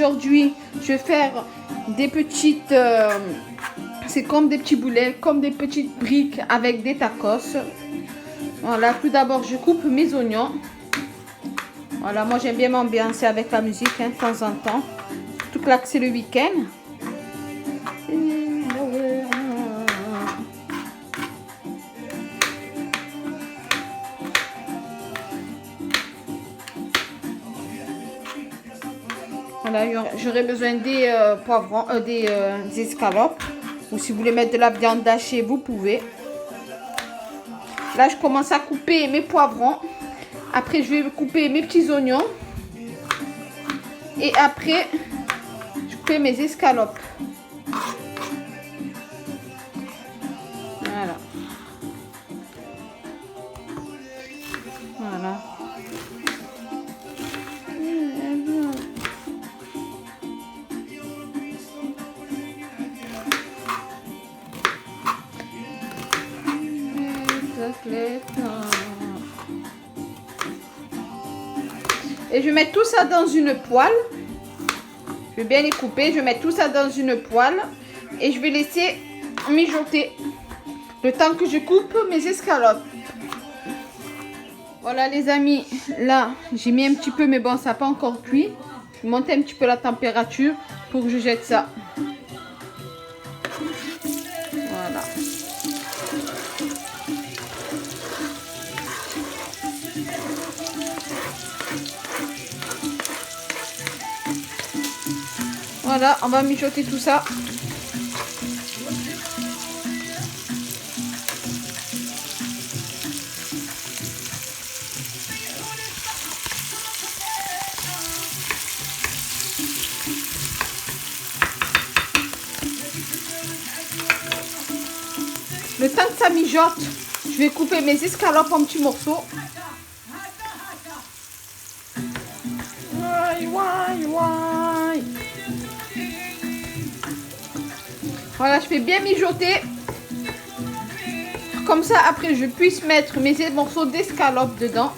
aujourd'hui, je vais faire des petites... c'est comme des petits boulets, comme des petites briques avec des tacos. Voilà, tout d'abord, je coupe mes oignons. Voilà, moi j'aime bien m'ambiancer avec la musique de temps en temps. Surtout que là, c'est le week-end. Voilà, j'aurai besoin des poivrons, des escalopes. Ou si vous voulez mettre de la viande hachée, vous pouvez. Là, je commence à couper mes poivrons. Après, je vais couper mes petits oignons. Et après, je coupe mes escalopes. Voilà. Voilà. Et je vais mettre tout ça dans une poêle. Je vais bien les couper. Je vais mettre tout ça dans une poêle. Et je vais laisser mijoter. Le temps que je coupe mes escalopes. Voilà les amis. Là, j'ai mis un petit peu, mais bon, ça n'a pas encore cuit. Je vais monter un petit peu la température pour que je jette ça. Voilà. Voilà, on va mijoter tout ça. Le temps que ça mijote, je vais couper mes escalopes en petits morceaux. Voilà, je fais bien mijoter. Comme ça, après, je puisse mettre mes morceaux d'escalope dedans.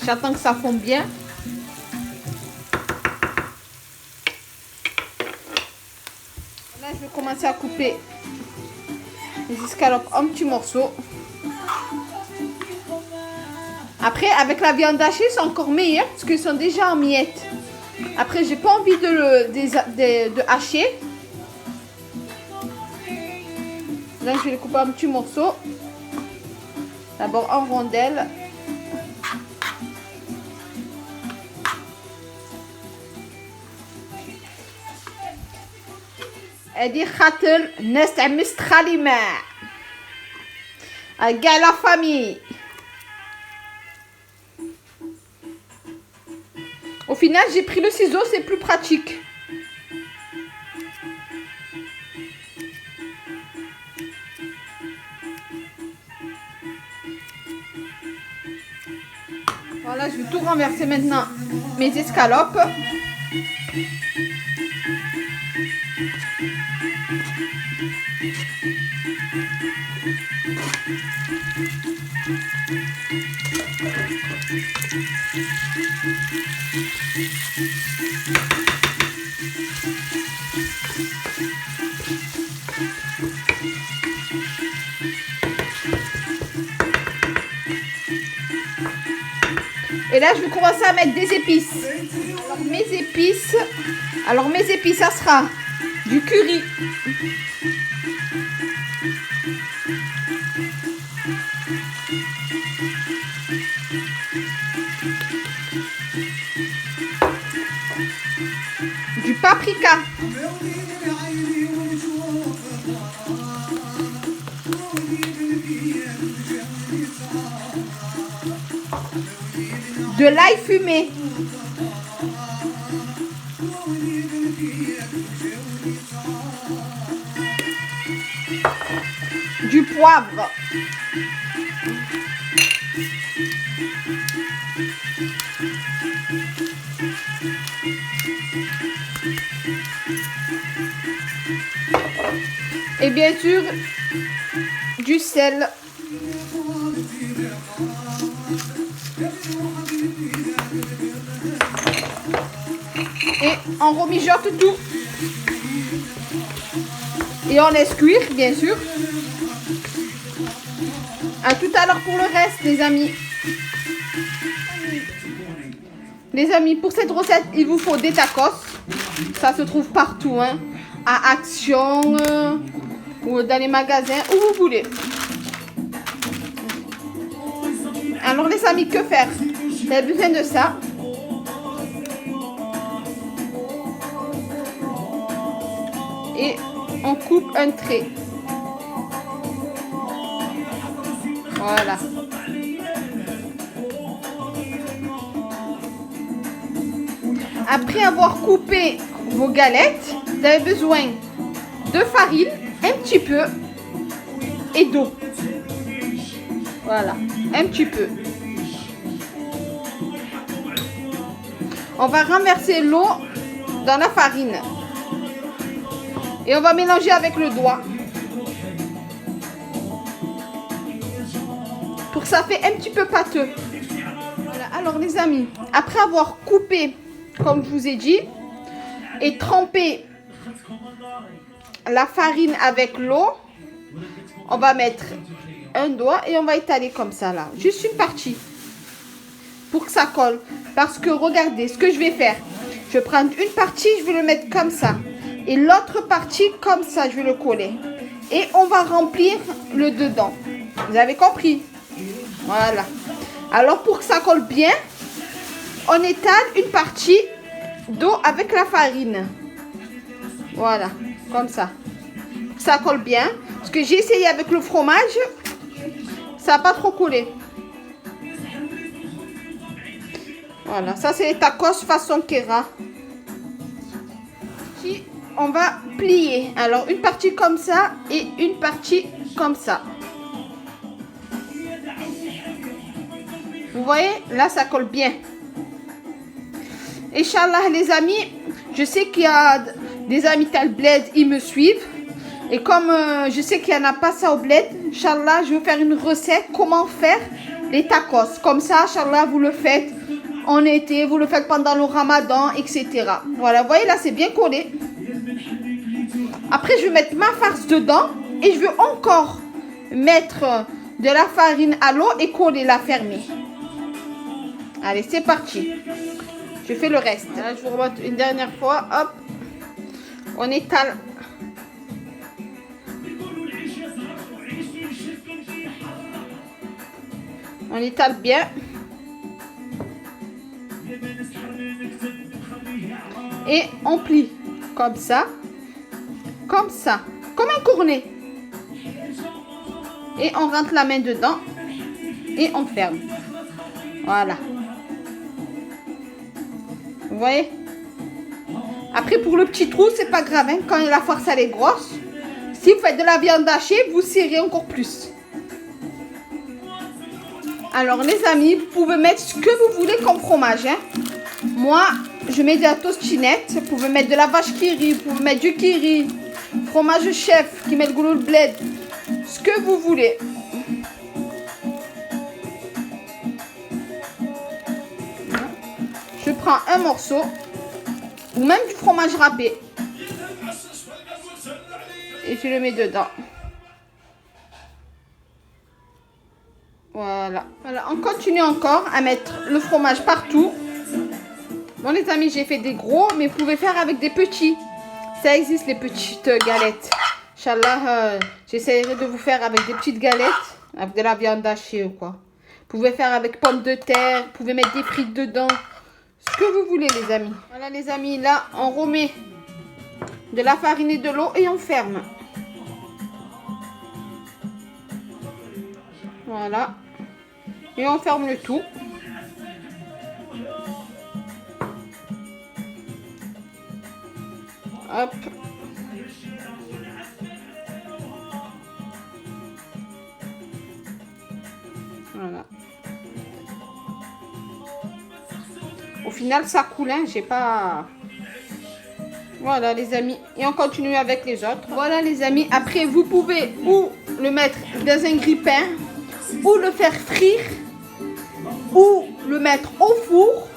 J'attends que ça fonde bien. Là, je vais commencer à couper les escalopes en petits morceaux. Après, avec la viande hachée, c'est encore meilleur parce qu'ils sont déjà en miettes. Après, j'ai pas envie de hacher. Là, je vais les couper en petits morceaux. D'abord en rondelles. هذه خاطر الناس تاع مستخالي ماء كاع لا فامي. Au final, j'ai pris le ciseau, c'est plus pratique. Voilà, je vais tout renverser maintenant mes escalopes. Et là, je vais commencer à mettre des épices. Alors mes épices, ça sera du curry. Du paprika. De l'ail fumé. Du poivre. Et bien sûr, du sel. on remijote tout. Et on laisse cuire, bien sûr. À tout à l'heure pour le reste, les amis. Les amis, pour cette recette, il vous faut des tacos. Ça se trouve partout, hein. À Action, ou dans les magasins, où vous voulez. Alors les amis, que faire? Vous avez besoin de ça. Et on coupe un trait. Voilà. Après avoir coupé vos galettes, vous avez besoin de farine, un petit peu, et d'eau. Voilà, un petit peu. On va renverser l'eau dans la farine. Et on va mélanger avec le doigt. Pour que ça fait un petit peu pâteux. Voilà. Alors les amis, après avoir coupé, comme je vous ai dit, et trempé la farine avec l'eau, on va mettre un doigt et on va étaler comme ça là. Juste une partie. Pour que ça colle. Parce que regardez ce que je vais faire. Je vais prendre une partie, je vais le mettre comme ça. Et l'autre partie comme ça, je vais le coller. Et on va remplir le dedans. Vous avez compris? Voilà. Alors pour que ça colle bien, on étale une partie d'eau avec la farine. Voilà, comme ça. Ça colle bien. Parce que j'ai essayé avec le fromage, ça n'a pas trop collé. Voilà, ça c'est les tacos façon Kera. On va plier. Alors une partie comme ça et une partie comme ça. Vous voyez, là ça colle bien. Inch'Allah les amis, je sais qu'il y a des amis Tal Bled, ils me suivent. Et comme je sais qu'il n'y en a pas ça au bled, Inch'Allah, je vais faire une recette comment faire les tacos. Comme ça, Inch'Allah, vous le faites en été, vous le faites pendant le ramadan, etc. Voilà, vous voyez là, c'est bien collé. Après, je vais mettre ma farce dedans et je vais encore mettre de la farine à l'eau et coller, la fermer. Allez, c'est parti. Je fais le reste. Là, je vous remonte une dernière fois. Hop. On étale. On étale bien. Et on plie comme ça. Comme ça. Comme un cornet. Et on rentre la main dedans. Et on ferme. Voilà. Vous voyez? Après, pour le petit trou, c'est pas grave. Hein, quand la farce elle est grosse. Si vous faites de la viande hachée, vous serrez encore plus. Alors les amis, vous pouvez mettre ce que vous voulez comme fromage. Hein. Moi, je mets de la tostinette. Vous pouvez mettre de la vache qui rit. Vous pouvez mettre du kiri. Fromage chef qui met le goulot de bled. Ce que vous voulez. Je prends un morceau. Ou même du fromage râpé. Et je le mets dedans. Voilà. Voilà. On continue encore à mettre le fromage partout. Bon les amis, j'ai fait des gros, mais vous pouvez faire avec des petits. Ça existe les petites galettes. Inch'Allah, j'essaierai de vous faire avec des petites galettes. Avec de la viande hachée ou quoi. Vous pouvez faire avec pommes de terre. Vous pouvez mettre des frites dedans. Ce que vous voulez les amis. Voilà les amis, là on remet de la farine et de l'eau et on ferme. Voilà. Et on ferme le tout. Hop. Voilà. Au final, ça coule, hein. J'ai pas... Voilà, les amis. Et on continue avec les autres. Voilà, les amis. Après, vous pouvez ou le mettre dans un grille-pain, ou le faire frire, ou le mettre au four,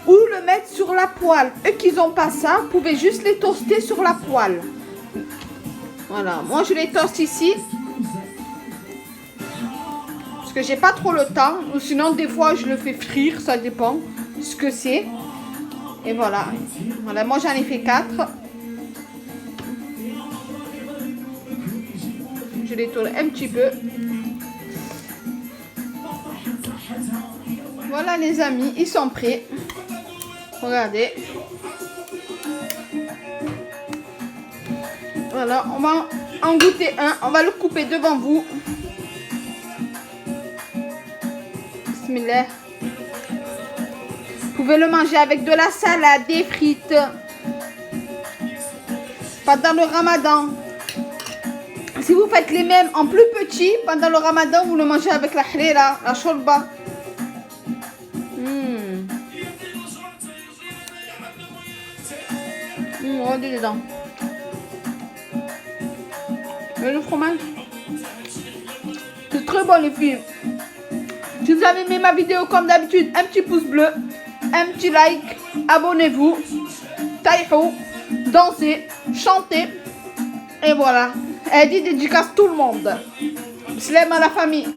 ou le mettre sur la poêle. Eux qui n'ont pas ça, vous pouvez juste les toaster sur la poêle. Voilà, moi je les toast ici. Parce que j'ai pas trop le temps. Ou sinon des fois je le fais frire, ça dépend ce que c'est. Et voilà. Voilà, moi j'en ai fait 4. Je les tourne un petit peu. Voilà les amis, ils sont prêts. Regardez. Voilà, on va en goûter un. On va le couper devant vous. Bismillah. Vous pouvez le manger avec de la salade, des frites. Pendant le ramadan. Si vous faites les mêmes en plus petit, pendant le ramadan, vous le mangez avec la hlira, la shorba. Regardez dedans. Et le fromage. C'est très bon les filles. Si vous avez aimé ma vidéo comme d'habitude, un petit pouce bleu, un petit like, abonnez-vous, taïhou, dansez, chantez. Et voilà. Elle dit dédicace tout le monde. Salam à la famille.